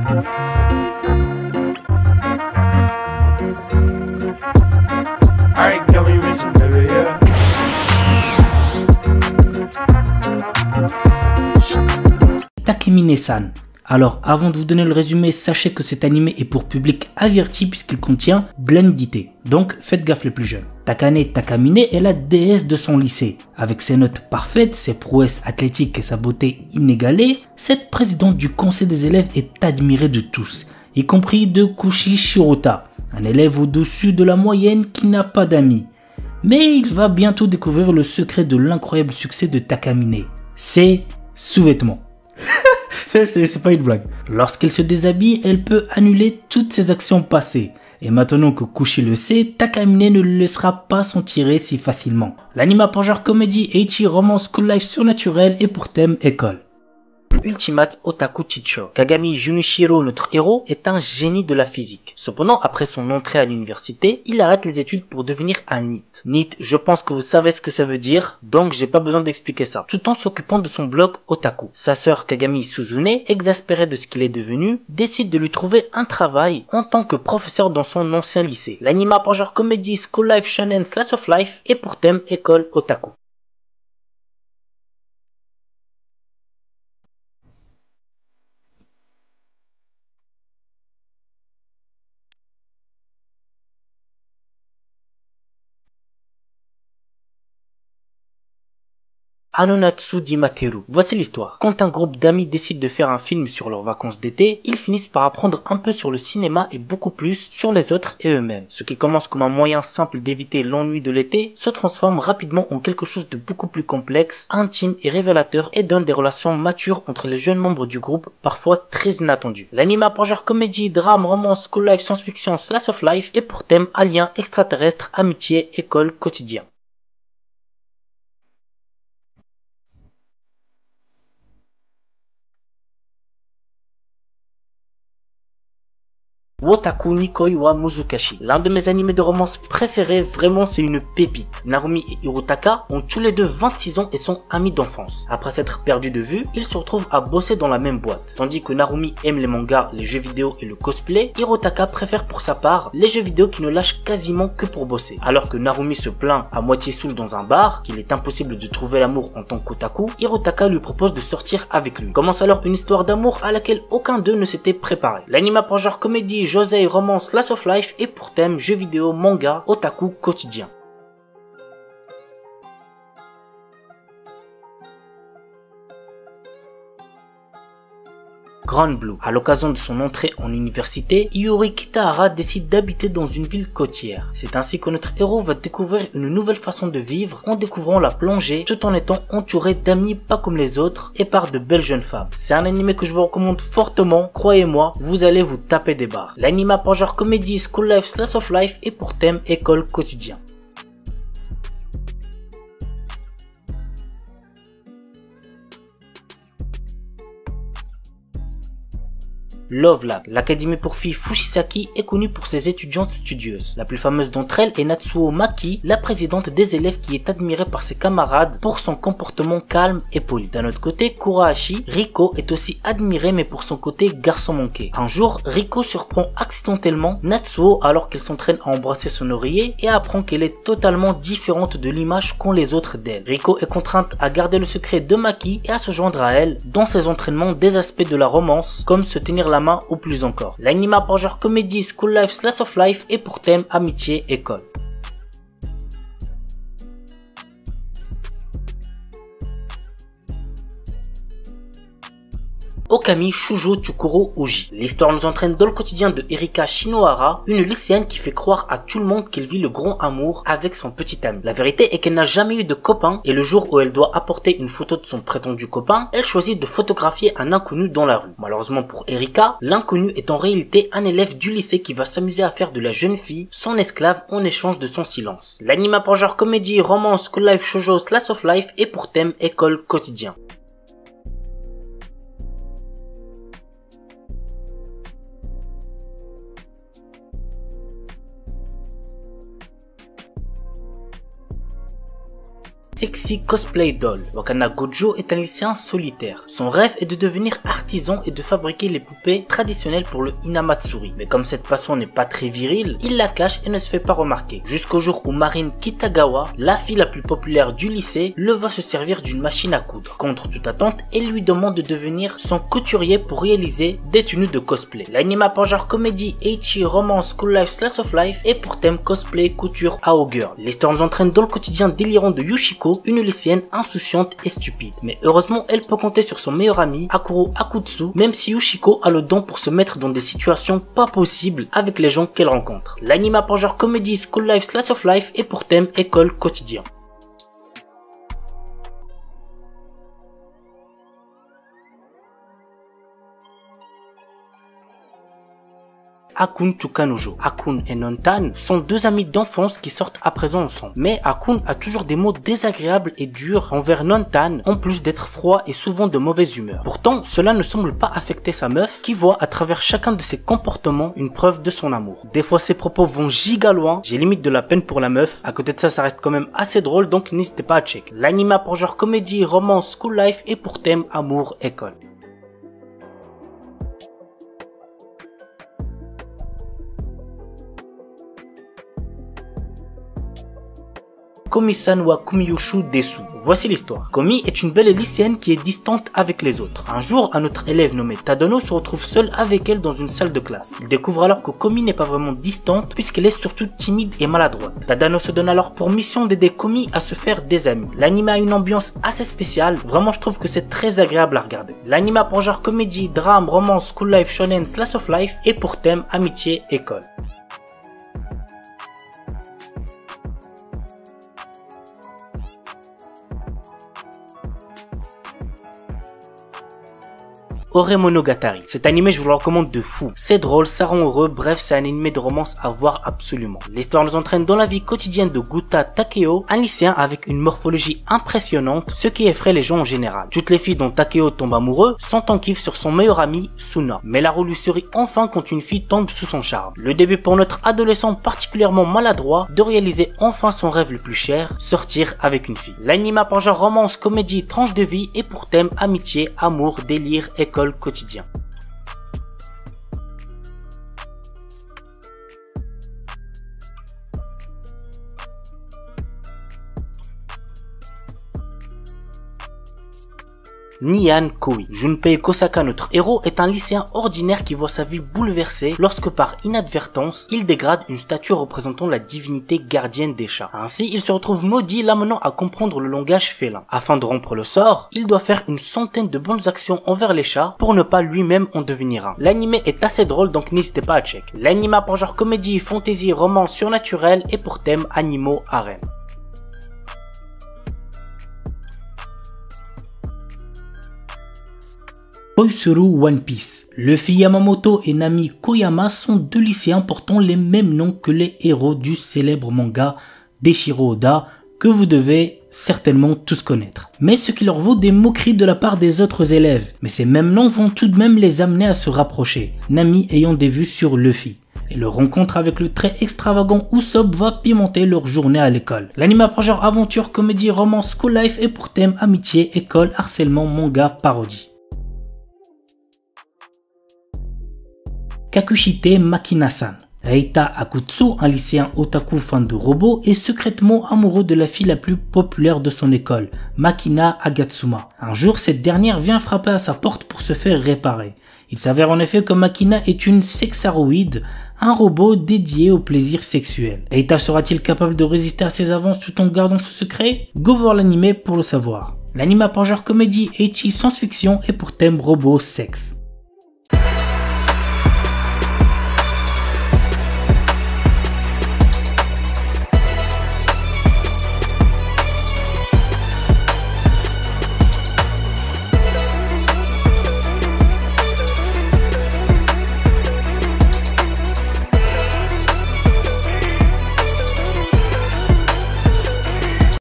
Alright, girl, we racing, baby, yeah. Takemine-san. Alors, avant de vous donner le résumé, sachez que cet animé est pour public averti puisqu'il contient de la nudité. Donc, faites gaffe les plus jeunes. Takane Takamine est la déesse de son lycée. Avec ses notes parfaites, ses prouesses athlétiques et sa beauté inégalée, cette présidente du conseil des élèves est admirée de tous, y compris de Kushi Shirota, un élève au-dessus de la moyenne qui n'a pas d'amis. Mais il va bientôt découvrir le secret de l'incroyable succès de Takamine. Ses sous-vêtements. C'est pas une blague. Lorsqu'elle se déshabille, elle peut annuler toutes ses actions passées. Et maintenant que Kushi le sait, Takamine ne le laissera pas s'en tirer si facilement. L'anime a pour genre comédie, ecchi, romance, school life surnaturel et pour thème école. Ultimate Otaku Teacher. Kagami Junichiro, notre héros, est un génie de la physique. Cependant, après son entrée à l'université, il arrête les études pour devenir un NEET. NEET, je pense que vous savez ce que ça veut dire, donc j'ai pas besoin d'expliquer ça. Tout en s'occupant de son blog Otaku. Sa sœur Kagami Suzune, exaspérée de ce qu'il est devenu, décide de lui trouver un travail en tant que professeur dans son ancien lycée. L'anime a pour genre comédie, school life, shonen, slash of life et pour thème école Otaku. Anonatsu Dimateru. Voici l'histoire. Quand un groupe d'amis décide de faire un film sur leurs vacances d'été, ils finissent par apprendre un peu sur le cinéma et beaucoup plus sur les autres et eux-mêmes. Ce qui commence comme un moyen simple d'éviter l'ennui de l'été se transforme rapidement en quelque chose de beaucoup plus complexe, intime et révélateur et donne des relations matures entre les jeunes membres du groupe, parfois très inattendues. L'anime a pour genre comédie, drame, romance, school life, science-fiction, slash of life et pour thème alien, extraterrestre, amitié, école, quotidien. Wotaku Nikoi wa Muzukashi. L'un de mes animés de romance préférés, vraiment c'est une pépite. Narumi et Hirotaka ont tous les deux 26 ans et sont amis d'enfance. Après s'être perdus de vue, ils se retrouvent à bosser dans la même boîte. Tandis que Narumi aime les mangas, les jeux vidéo et le cosplay, Hirotaka préfère pour sa part les jeux vidéo qui ne lâchent quasiment que pour bosser. Alors que Narumi se plaint à moitié saoul dans un bar, qu'il est impossible de trouver l'amour en tant qu'otaku, Hirotaka lui propose de sortir avec lui. Commence alors une histoire d'amour à laquelle aucun d'eux ne s'était préparé. L'anime a pour genre comédie, josei, romance, slash of life et pour thème jeux vidéo, manga, otaku quotidien. Grand Blue. À l'occasion de son entrée en université, Iori Kitahara décide d'habiter dans une ville côtière. C'est ainsi que notre héros va découvrir une nouvelle façon de vivre en découvrant la plongée tout en étant entouré d'amis pas comme les autres et par de belles jeunes femmes. C'est un animé que je vous recommande fortement, croyez-moi, vous allez vous taper des barres. L'anime a pour genre comédie, school life, slash of life et pour thème école quotidien. Love Lab. L'académie pour filles Fushisaki est connue pour ses étudiantes studieuses. La plus fameuse d'entre elles est Natsuo Maki, la présidente des élèves qui est admirée par ses camarades pour son comportement calme et poli. D'un autre côté, Kurahashi, Riko est aussi admirée mais pour son côté garçon manqué. Un jour, Riko surprend accidentellement Natsuo alors qu'elle s'entraîne à embrasser son oreiller et apprend qu'elle est totalement différente de l'image qu'ont les autres d'elle. Riko est contrainte à garder le secret de Maki et à se joindre à elle dans ses entraînements des aspects de la romance comme se tenir la main ou plus encore. L'anime a pour genre comédie, school life, slash of life et pour thème amitié, école. Okami Shujo Tsukuro Uji. L'histoire nous entraîne dans le quotidien de Erika Shinohara, une lycéenne qui fait croire à tout le monde qu'elle vit le grand amour avec son petit ami. La vérité est qu'elle n'a jamais eu de copain et le jour où elle doit apporter une photo de son prétendu copain, elle choisit de photographier un inconnu dans la rue. Malheureusement pour Erika, l'inconnu est en réalité un élève du lycée qui va s'amuser à faire de la jeune fille son esclave en échange de son silence. L'anime a pour genre comédie, romance, school life, shoujo, slash of life et pour thème école quotidien. Sexy Cosplay Doll. Wakana Gojo est un lycéen solitaire. Son rêve est de devenir artisan et de fabriquer les poupées traditionnelles pour le Hinamatsuri. Mais comme cette passion n'est pas très virile, il la cache et ne se fait pas remarquer. Jusqu'au jour où Marine Kitagawa, la fille la plus populaire du lycée, le voit se servir d'une machine à coudre. Contre toute attente, elle lui demande de devenir son couturier pour réaliser des tenues de cosplay. L'anime pour genre comédie, ecchi, romance, school life, slice of life et pour thème cosplay, couture, ao girl. L'histoire nous entraîne dans le quotidien délirant de Yushiko, une lycéenne insouciante et stupide. Mais heureusement, elle peut compter sur son meilleur ami, Akuro Akutsu, même si Yushiko a le don pour se mettre dans des situations pas possibles avec les gens qu'elle rencontre. L'anime pour genre comédie, school life, slice of life et pour thème école, quotidien. Akun Tsukanojo. Akun et Nontan sont deux amis d'enfance qui sortent à présent ensemble. Mais Akun a toujours des mots désagréables et durs envers Nontan, en plus d'être froid et souvent de mauvaise humeur. Pourtant, cela ne semble pas affecter sa meuf, qui voit à travers chacun de ses comportements une preuve de son amour. Des fois, ses propos vont giga loin, j'ai limite de la peine pour la meuf. À côté de ça, ça reste quand même assez drôle, donc n'hésitez pas à check. L'anime pour genre comédie, romance, school life et pour thème amour, école. Komi-san wa Kumiyushu Desu. Voici l'histoire. Komi est une belle lycéenne qui est distante avec les autres. Un jour, un autre élève nommé Tadano se retrouve seul avec elle dans une salle de classe. Il découvre alors que Komi n'est pas vraiment distante puisqu'elle est surtout timide et maladroite. Tadano se donne alors pour mission d'aider Komi à se faire des amis. L'anime a une ambiance assez spéciale, vraiment je trouve que c'est très agréable à regarder. L'anime pour genre comédie, drame, romance, school life, shonen, slice of life et pour thème amitié, école. Ore Monogatari. Cet animé, je vous le recommande de fou. C'est drôle, ça rend heureux, bref, c'est un animé de romance à voir absolument. L'histoire nous entraîne dans la vie quotidienne de Guta Takeo, un lycéen avec une morphologie impressionnante, ce qui effraie les gens en général. Toutes les filles dont Takeo tombe amoureux sont en kiff sur son meilleur ami, Suna. Mais la roue lui sourit enfin quand une fille tombe sous son charme. Le début pour notre adolescent particulièrement maladroit de réaliser enfin son rêve le plus cher, sortir avec une fille. L'anime pour genre romance, comédie, tranche de vie et pour thème amitié, amour, délire, école, quotidien. Nyan Koi. Junpei Kosaka, notre héros, est un lycéen ordinaire qui voit sa vie bouleversée lorsque par inadvertance, il dégrade une statue représentant la divinité gardienne des chats. Ainsi, il se retrouve maudit, l'amenant à comprendre le langage félin. Afin de rompre le sort, il doit faire une centaine de bonnes actions envers les chats pour ne pas lui-même en devenir un. L'anime est assez drôle, donc n'hésitez pas à check. L'anime pour genre comédie, fantasy, roman surnaturel et pour thème animaux, harem. Koizuru One Piece. Luffy Yamamoto et Nami Koyama sont deux lycéens portant les mêmes noms que les héros du célèbre manga d'Eiichiro Oda que vous devez certainement tous connaître. Mais ce qui leur vaut des moqueries de la part des autres élèves. Mais ces mêmes noms vont tout de même les amener à se rapprocher, Nami ayant des vues sur Luffy. Et leur rencontre avec le très extravagant Usopp va pimenter leur journée à l'école. L'anime pour genre aventure, comédie, romance, school life et pour thème amitié, école, harcèlement, manga, parodie. Kakushite Makina-san. Reita Akutsu, un lycéen otaku fan de robots, est secrètement amoureux de la fille la plus populaire de son école, Makina Agatsuma. Un jour, cette dernière vient frapper à sa porte pour se faire réparer. Il s'avère en effet que Makina est une sexaroïde, un robot dédié au plaisir sexuel. Reita sera-t-il capable de résister à ses avances tout en gardant ce secret? Go voir l'anime pour le savoir. L'anime pour genre comédie, ecchi, science-fiction et pour thème robot, sexe.